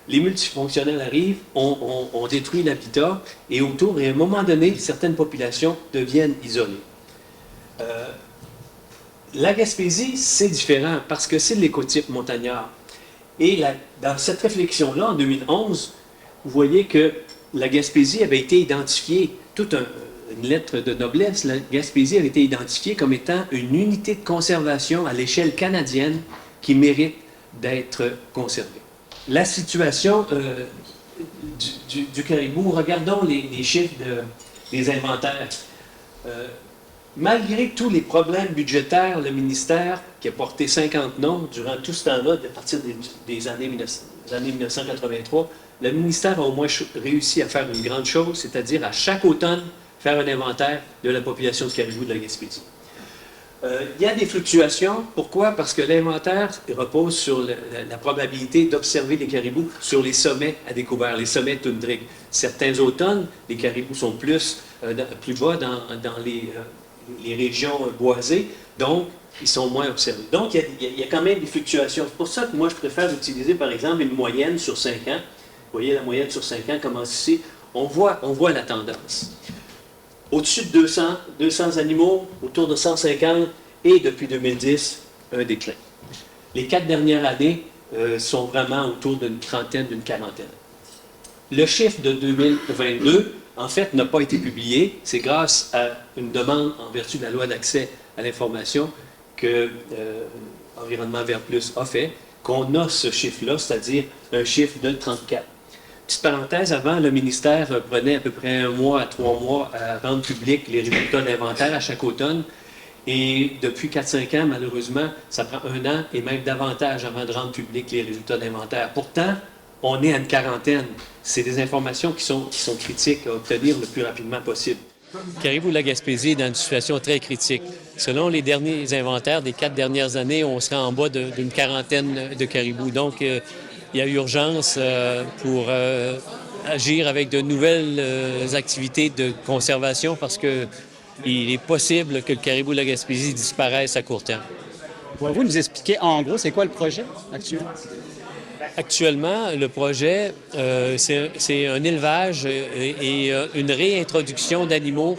les multifonctionnels arrivent, on détruit l'habitat et autour, et à un moment donné, certaines populations deviennent isolées. La Gaspésie, c'est différent parce que c'est de l'écotype montagnard. Et dans cette réflexion-là, en 2011, vous voyez que la Gaspésie avait été identifiée, une lettre de noblesse, la Gaspésie avait été identifiée comme étant une unité de conservation à l'échelle canadienne qui mérite d'être conservée. La situation du caribou, regardons les chiffres des inventaires. Malgré tous les problèmes budgétaires, le ministère, qui a porté 50 noms durant tout ce temps-là, à partir des années 1983, le ministère a au moins réussi à faire une grande chose, c'est-à-dire à chaque automne, faire un inventaire de la population de caribou de la Gaspésie. Il y a des fluctuations. Pourquoi? Parce que l'inventaire repose sur la probabilité d'observer les caribous sur les sommets à découvert, les sommets toundriques. Certains automnes, les caribous sont plus bas dans les régions boisées, donc ils sont moins observés. Donc, il y a quand même des fluctuations. C'est pour ça que moi, je préfère utiliser, par exemple, une moyenne sur 5 ans. Vous voyez, la moyenne sur 5 ans commence ici. On voit la tendance. Au-dessus de 200 animaux, autour de 150, et depuis 2010, un déclin. Les 4 dernières années sont vraiment autour d'une trentaine, d'une quarantaine. Le chiffre de 2022, en fait, n'a pas été publié. C'est grâce à une demande en vertu de la loi d'accès à l'information que Environnement Vert Plus a fait, qu'on a ce chiffre-là, c'est-à-dire un chiffre de 34. Petite parenthèse, avant, le ministère prenait à peu près 1 mois à 3 mois à rendre public les résultats d'inventaire à chaque automne. Et depuis 4-5 ans, malheureusement, ça prend 1 an et même davantage avant de rendre public les résultats d'inventaire. Pourtant, on est à une quarantaine. C'est des informations qui sont critiques à obtenir le plus rapidement possible. Caribou de la Gaspésie est dans une situation très critique. Selon les derniers inventaires des 4 dernières années, on sera en bas d'une quarantaine de caribous. Donc, il y a urgence pour agir avec de nouvelles activités de conservation parce qu'il est possible que le caribou de la Gaspésie disparaisse à court terme. Pouvez-vous nous expliquer en gros c'est quoi le projet actuellement? Actuellement, le projet, c'est un élevage et une réintroduction d'animaux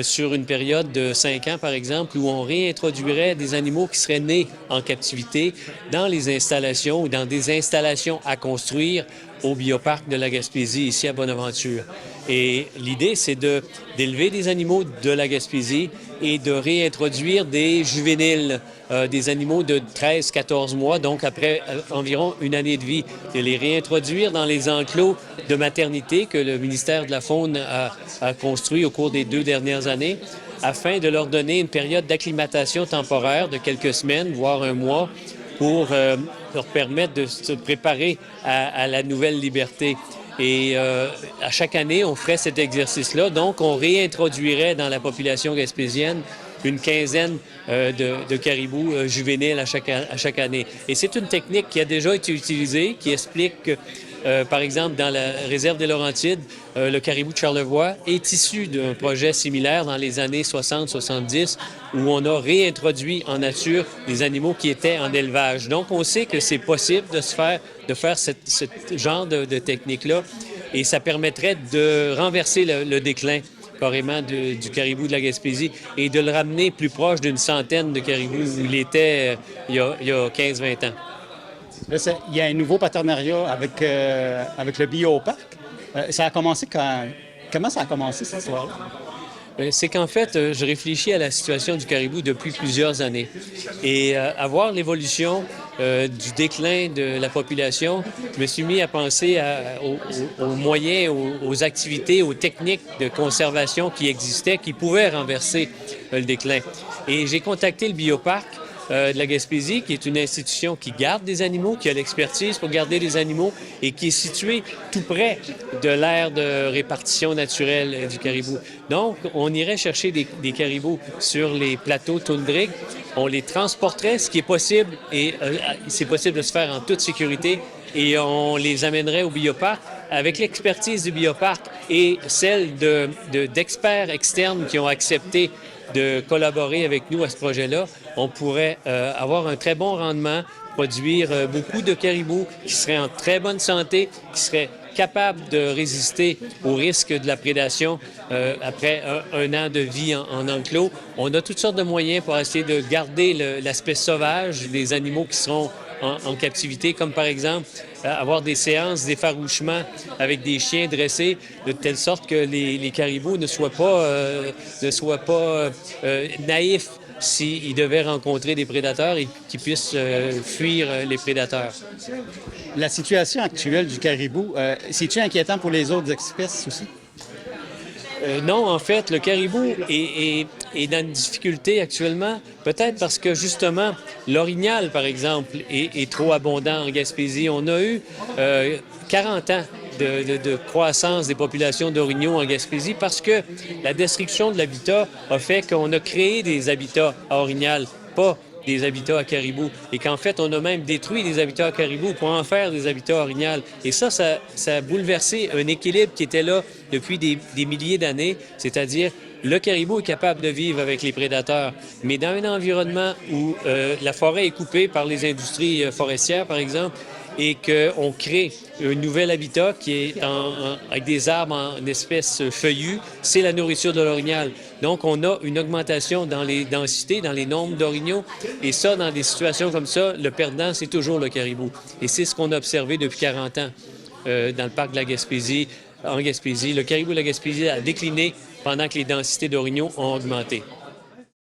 sur une période de 5 ans, par exemple, où on réintroduirait des animaux qui seraient nés en captivité dans les installations ou dans des installations à construire au bioparc de la Gaspésie, ici à Bonaventure. Et l'idée, c'est d'élever des animaux de la Gaspésie et de réintroduire des juvéniles, des animaux de 13-14 mois, donc après environ 1 année de vie, de les réintroduire dans les enclos de maternité que le ministère de la Faune a construit au cours des 2 dernières années, afin de leur donner une période d'acclimatation temporaire de quelques semaines, voire 1 mois, pour leur permettre de se préparer à la nouvelle liberté. Et à chaque année, on ferait cet exercice-là. Donc, on réintroduirait dans la population gaspésienne une quinzaine de caribous juvéniles à chaque année. Et c'est une technique qui a déjà été utilisée, qui explique que, par exemple, dans la réserve des Laurentides, le caribou de Charlevoix est issu d'un projet similaire dans les années 60-70 où on a réintroduit en nature des animaux qui étaient en élevage. Donc, on sait que c'est possible de faire ce genre de technique-là et ça permettrait de renverser le déclin carrément du caribou de la Gaspésie et de le ramener plus proche d'une centaine de caribous où il était il y a 15-20 ans. Là, il y a un nouveau partenariat avec le Bioparc. Ça a commencé quand? Comment ça a commencé, cette histoire-là? C'est qu'en fait, je réfléchis à la situation du caribou depuis plusieurs années. Et à voir l'évolution du déclin de la population, je me suis mis à penser aux moyens, aux activités, aux techniques de conservation qui existaient, qui pouvaient renverser le déclin. Et j'ai contacté le Bioparc de la Gaspésie, qui est une institution qui garde des animaux, qui a l'expertise pour garder des animaux et qui est située tout près de l'aire de répartition naturelle du caribou. Donc, on irait chercher des caribous sur les plateaux toundriques, on les transporterait, ce qui est possible, et c'est possible de se faire en toute sécurité, et on les amènerait au Bioparc avec l'expertise du Bioparc et celle d'experts externes qui ont accepté de collaborer avec nous à ce projet-là. On pourrait avoir un très bon rendement produire beaucoup de caribous qui seraient en très bonne santé, qui seraient capables de résister au risque de la prédation après un an de vie en enclos. On a toutes sortes de moyens pour essayer de garder l'aspect sauvage des animaux qui seront en captivité, comme par exemple avoir des séances d'effarouchement avec des chiens dressés, de telle sorte que les caribous ne soient pas naïfs s'ils devaient rencontrer des prédateurs et qu'ils puissent fuir les prédateurs. La situation actuelle du caribou, c'est-tu inquiétant pour les autres espèces aussi? Non, en fait, le caribou est dans une difficulté actuellement, peut-être parce que, justement, l'orignal, par exemple, est trop abondant en Gaspésie. On a eu 40 ans de croissance des populations d'orignaux en Gaspésie parce que la destruction de l'habitat a fait qu'on a créé des habitats à orignal, pas des habitats à caribou, et qu'en fait, on a même détruit des habitats à caribou pour en faire des habitats à orignal. Et ça a bouleversé un équilibre qui était là depuis des milliers d'années, c'est-à-dire le caribou est capable de vivre avec les prédateurs, mais dans un environnement où la forêt est coupée par les industries forestières, par exemple, et qu'on crée un nouvel habitat qui est avec des arbres en espèces feuillues, c'est la nourriture de l'orignal. Donc, on a une augmentation dans les densités, dans les nombres d'orignaux, et ça, dans des situations comme ça, le perdant, c'est toujours le caribou. Et c'est ce qu'on a observé depuis 40 ans dans le parc de la Gaspésie. En Gaspésie, le caribou de la Gaspésie a décliné pendant que les densités d'orignaux ont augmenté.